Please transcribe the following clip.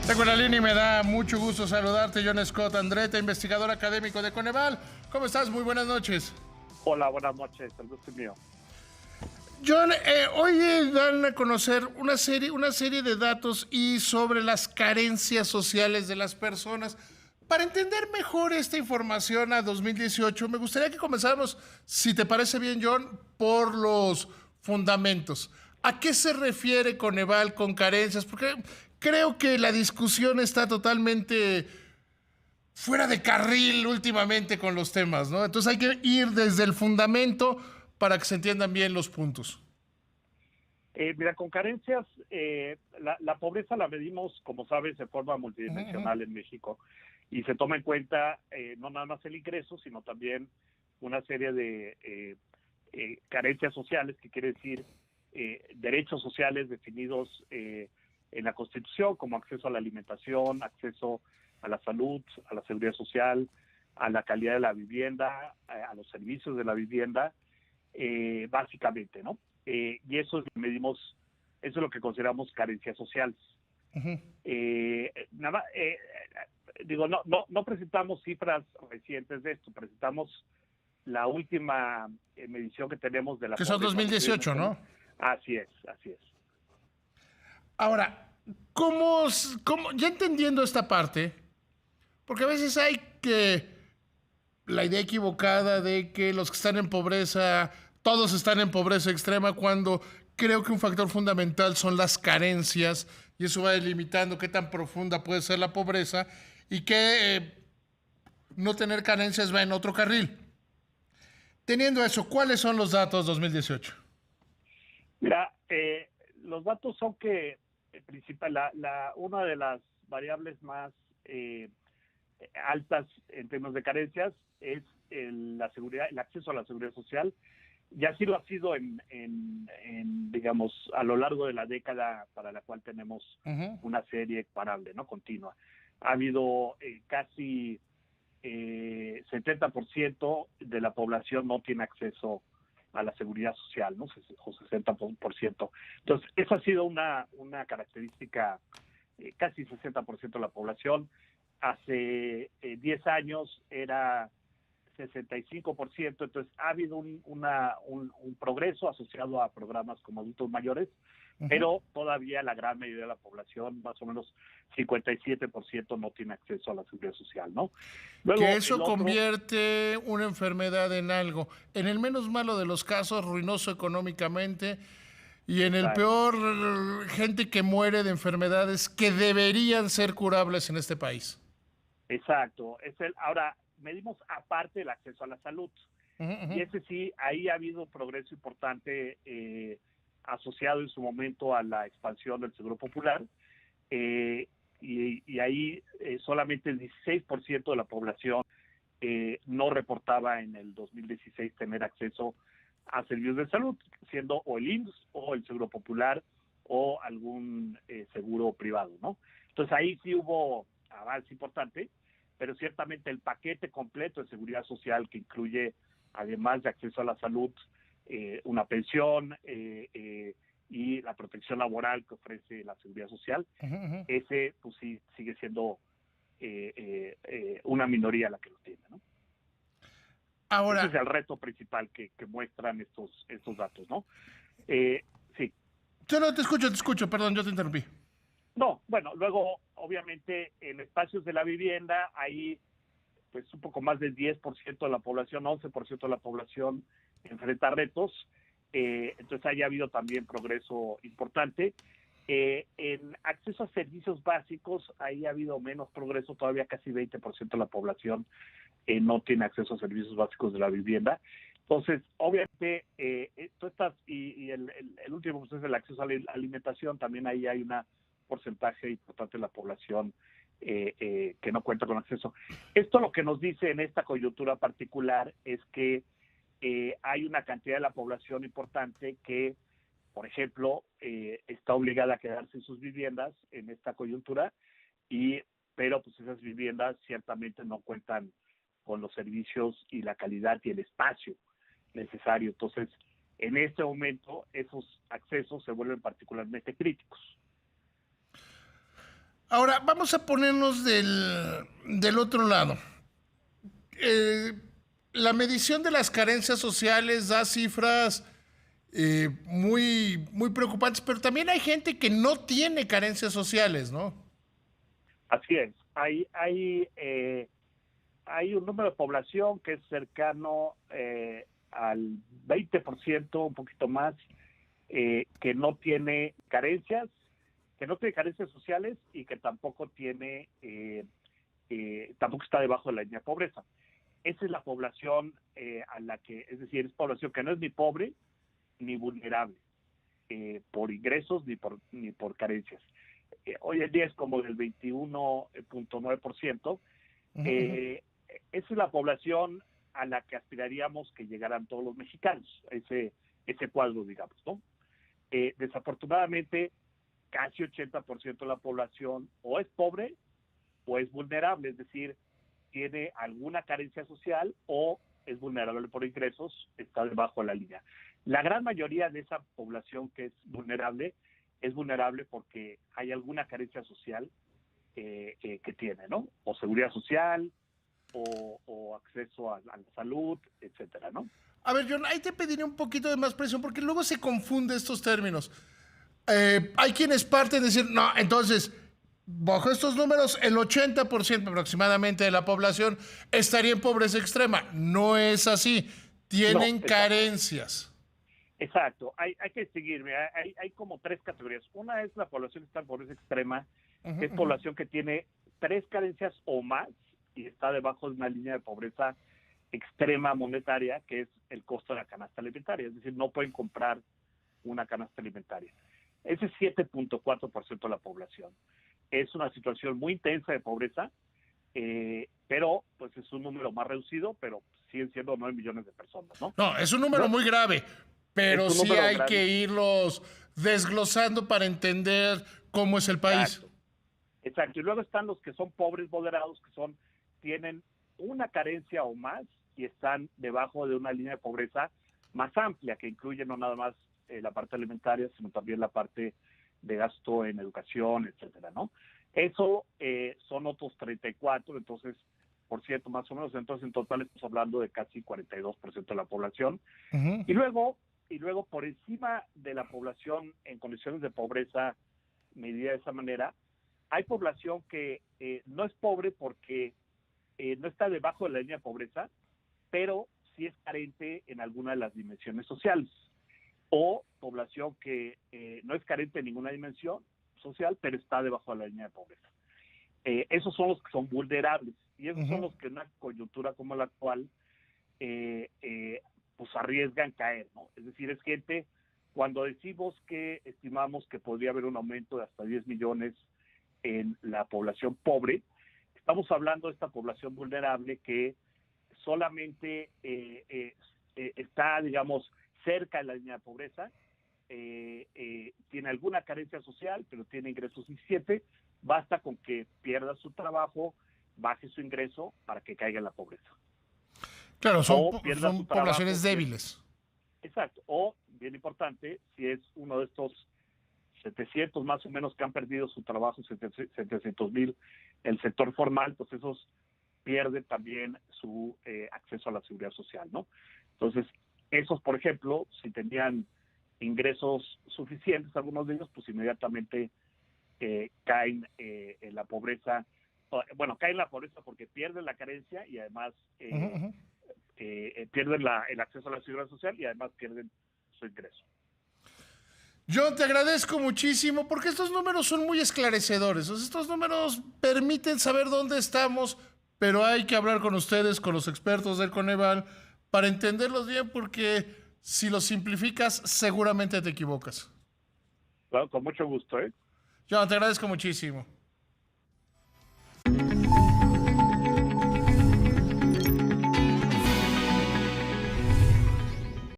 Tengo la línea y me da mucho gusto saludarte, John Scott Andretta, investigador académico de Coneval. ¿Cómo estás? Muy buenas noches. Hola, buenas noches, el gusto es mío. John, hoy dan a conocer una serie de datos y sobre las carencias sociales de las personas. Para entender mejor esta información a 2018, me gustaría que comenzáramos, si te parece bien, John, por los fundamentos. ¿A qué se refiere Coneval con carencias? Porque creo que la discusión está totalmente fuera de carril últimamente con los temas, ¿no? Entonces hay que ir desde el fundamento para que se entiendan bien los puntos. Mira, con carencias, la pobreza la medimos, como sabes, de forma multidimensional en México y se toma en cuenta no nada más el ingreso, sino también una serie de carencias sociales, que quiere decir derechos sociales definidos en la Constitución, como acceso a la alimentación, acceso a la salud, a la seguridad social, a la calidad de la vivienda, a los servicios de la vivienda, básicamente, ¿no? Y eso es lo que medimos, eso es lo que consideramos carencias sociales. Nada, digo, no presentamos cifras recientes de esto, presentamos la última medición que tenemos de la que son pobreza. 2018, ¿no? Así es, así es. Ahora, ya entendiendo esta parte, porque a veces hay que la idea equivocada de que los que están en pobreza, todos están en pobreza extrema, cuando creo que un factor fundamental son las carencias, y eso va delimitando qué tan profunda puede ser la pobreza y que no tener carencias va en otro carril. Teniendo eso, ¿cuáles son los datos 2018? Mira, los datos son que una de las variables más altas en términos de carencias es la seguridad, el acceso a la seguridad social. Y así lo ha sido digamos, a lo largo de la década para la cual tenemos una serie comparable, ¿no? Continua. Ha habido casi 70% de la población no tiene acceso a la seguridad social, ¿no? O 60%. Entonces, esa ha sido una característica, casi 60% de la población. Hace 10 años era 65%, entonces ha habido un progreso asociado a programas como adultos mayores, pero todavía la gran mayoría de la población, más o menos 57%, no tiene acceso a la seguridad social, ¿no? Luego, que eso convierte una enfermedad en algo, en el menos malo de los casos, ruinoso económicamente, y en el peor, gente que muere de enfermedades que deberían ser curables en este país. Exacto. Ahora, medimos aparte el acceso a la salud. Y ese sí, ahí ha habido un progreso importante asociado en su momento a la expansión del Seguro Popular. Y ahí solamente el 16% de la población no reportaba en el 2016 tener acceso a servicios de salud, siendo o el IMSS o el Seguro Popular o algún seguro privado, ¿no? Entonces ahí sí hubo avance importante, pero ciertamente el paquete completo de seguridad social, que incluye, además de acceso a la salud, una pensión y la protección laboral que ofrece la seguridad social, ese pues sí sigue siendo una minoría la que lo tiene, ¿no? Ahora, ese es el reto principal que muestran estos datos, ¿no? Sí. Yo no te escucho, perdón, yo te interrumpí. No, bueno, luego, obviamente, en espacios de la vivienda, hay pues un poco más del 10% de la población, 11% de la población enfrenta retos. Entonces, ahí ha habido también progreso importante. En acceso a servicios básicos, ahí ha habido menos progreso, todavía casi 20% de la población no tiene acceso a servicios básicos de la vivienda. Entonces, obviamente, y el último pues, es el acceso a la alimentación, también ahí hay un porcentaje importante de la población que no cuenta con acceso. Esto lo que nos dice en esta coyuntura particular es que hay una cantidad de la población importante que, por ejemplo, está obligada a quedarse en sus viviendas en esta coyuntura, pero pues esas viviendas ciertamente no cuentan con los servicios y la calidad y el espacio necesario. Entonces, en este momento, esos accesos se vuelven particularmente críticos. Ahora, vamos a ponernos del otro lado. Eh, la medición de las carencias sociales da cifras muy preocupantes, pero también hay gente que no tiene carencias sociales, ¿no? Así es. Hay un número de población que es cercano al 20%, un poquito más, que no tiene carencias, sociales y que tampoco tampoco está debajo de la línea de pobreza. Esa es la población a la que, es decir, es población que no es ni pobre ni vulnerable por ingresos ni por carencias. Hoy en día es como del 21.9%. Esa es la población a la que aspiraríamos que llegaran todos los mexicanos, ese cuadro, digamos, ¿no? Desafortunadamente, casi 80% de la población o es pobre o es vulnerable, es decir, tiene alguna carencia social o es vulnerable por ingresos, está debajo de la línea. La gran mayoría de esa población que es vulnerable porque hay alguna carencia social que tiene, ¿no? O seguridad social, o acceso a la salud, etcétera, ¿no? A ver, John, ahí te pediré un poquito de más presión porque luego se confunde estos términos. Hay quienes parten de decir, no, entonces, bajo estos números, el 80% aproximadamente de la población estaría en pobreza extrema. No es así. Tienen carencias. Exacto. Hay que distinguir. Hay como tres categorías. Una es la población que está en pobreza extrema, que es población que tiene 3 carencias o más y está debajo de una línea de pobreza extrema monetaria, que es el costo de la canasta alimentaria. Es decir, no pueden comprar una canasta alimentaria. Ese es 7.4% de la población. Es una situación muy intensa de pobreza, pero pues es un número más reducido, pero siguen siendo 9 millones de personas, ¿no? No, es un número muy grave, pero sí hay que irlos desglosando para entender cómo es el país. Exacto. Y luego están los que son pobres moderados, que tienen una carencia o más y están debajo de una línea de pobreza más amplia, que incluye no nada más la parte alimentaria, sino también la parte de gasto en educación, etcétera, ¿no? Eso son otros 34, entonces, por ciento más o menos. Entonces, en total estamos hablando de casi 42% de la población. Y luego, por encima de la población en condiciones de pobreza medida de esa manera, hay población que no es pobre porque no está debajo de la línea de pobreza, pero sí es carente en alguna de las dimensiones sociales. O población que no es carente en ninguna dimensión social, pero está debajo de la línea de pobreza. Esos son los que son vulnerables, y esos son los que en una coyuntura como la actual pues arriesgan caer, ¿no? Es decir, es gente, cuando decimos que estimamos que podría haber un aumento de hasta 10 millones en la población pobre, estamos hablando de esta población vulnerable que solamente está, digamos, cerca de la línea de pobreza, tiene alguna carencia social, pero tiene ingresos suficientes. Basta con que pierda su trabajo, baje su ingreso para que caiga en la pobreza. Claro, son poblaciones débiles. Exacto. O, bien importante, si es uno de estos 700 más o menos que han perdido su trabajo, 700,000, el sector formal, pues esos pierden también su acceso a la seguridad social, ¿no? Entonces, esos, por ejemplo, si tenían ingresos suficientes, algunos de ellos, pues inmediatamente caen en la pobreza. Bueno, caen en la pobreza porque pierden la carencia y además pierden el acceso a la seguridad social y además pierden su ingreso. Yo te agradezco muchísimo porque estos números son muy esclarecedores. Estos números permiten saber dónde estamos, pero hay que hablar con ustedes, con los expertos del Coneval, para entenderlos bien, porque si los simplificas, seguramente te equivocas. Claro, con mucho gusto, ¿eh? Yo te agradezco muchísimo.